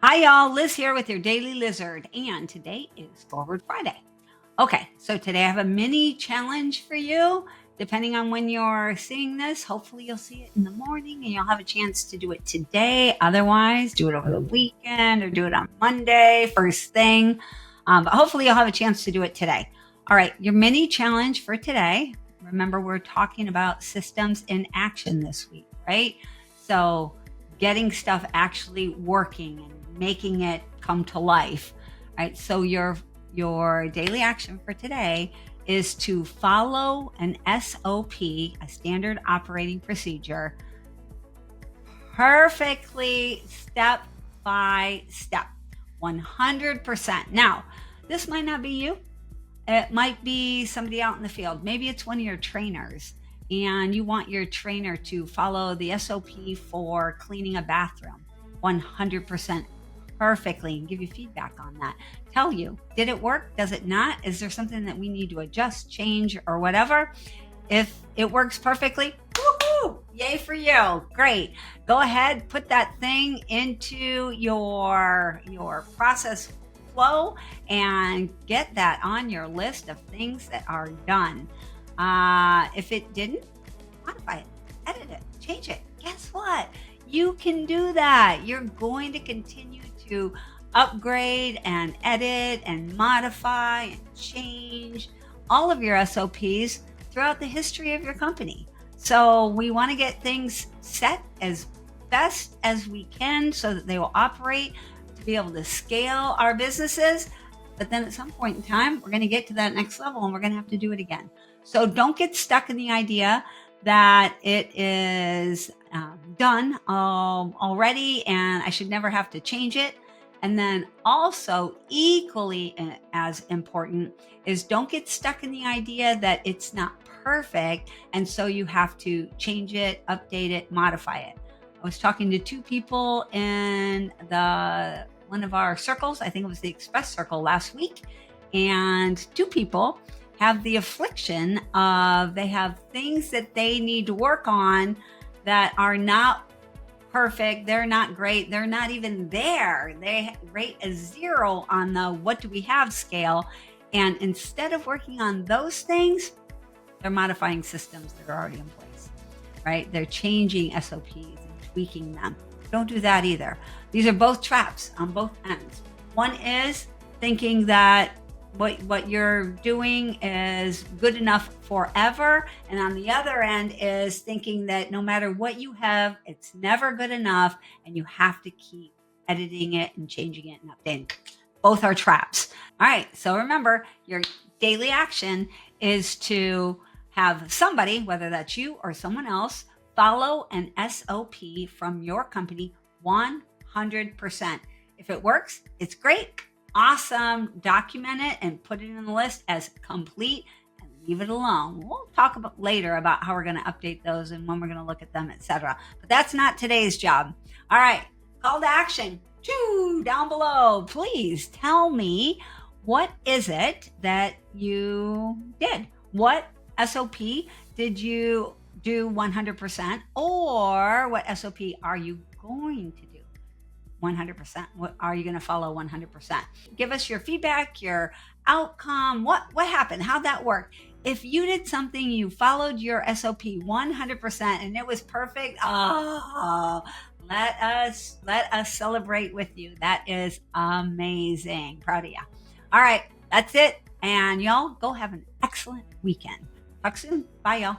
Hi, y'all. Liz here with your daily lizard, and today is Forward Friday. Okay, so today I have a mini challenge for you. Depending on when you're seeing this, hopefully you'll see it in the morning and you'll have a chance to do it today. Otherwise, do it over the weekend or do it on Monday, first thing. But hopefully you'll have a chance to do it today. All right, your mini challenge for today. Remember, we're talking about systems in action this week, right? So getting stuff actually working and making it come to life, right? So your daily action for today is to follow an SOP, a standard operating procedure, perfectly step by step, 100%. Now, this might not be you. It might be somebody out in the field. Maybe it's one of your trainers and you want your trainer to follow the SOP for cleaning a bathroom 100% perfectly and give you feedback on that. Tell you, did it work? Does it not? Is there something that we need to adjust, change, or whatever? If it works perfectly, woohoo! Yay for you. Great. Go ahead, put that thing into your process flow and get that on your list of things that are done. If it didn't, modify it, edit it, change it. Guess what? You can do that. You're going to continue to upgrade and edit and modify and change all of your SOPs throughout the history of your company. So we want to get things set as best as we can so that they will operate to be able to scale our businesses. But then at some point in time, we're going to get to that next level and we're going to have to do it again. So don't get stuck in the idea that it is done already and I should never have to change it. And then also equally as important is don't get stuck in the idea that it's not perfect. And so you have to change it, update it, modify it. I was talking to two people in one of our circles. I think it was the Express Circle last week. And two people have the affliction of they have things that they need to work on that are not perfect. They're not great. They're not even there. They rate a 0 on the what do we have scale. And instead of working on those things, they're modifying systems that are already in place, right? They're changing SOPs and tweaking them. Don't do that either. These are both traps on both ends. One is thinking that what you're doing is good enough forever. And on the other end is thinking that no matter what you have, it's never good enough and you have to keep editing it and changing it and updating. Both are traps. All right. So remember, your daily action is to have somebody, whether that's you or someone else, follow an SOP from your company 100%. If it works, it's great. Awesome. Document it and put it in the list as complete and leave it alone. We'll talk about later about how we're going to update those and when we're going to look at them, etc. But that's not today's job. All right. Call to action. Down below. Please tell me, what is it that you did? What SOP did you do 100%? Or what SOP are you going to do 100%? What are you going to follow 100%? Give us your feedback, your outcome. What happened? How'd that work? If you did something, you followed your SOP 100% and it was perfect, let us celebrate with you. That is amazing. Proud of you. All right, that's it. And y'all go have an excellent weekend. Talk soon. Bye, y'all.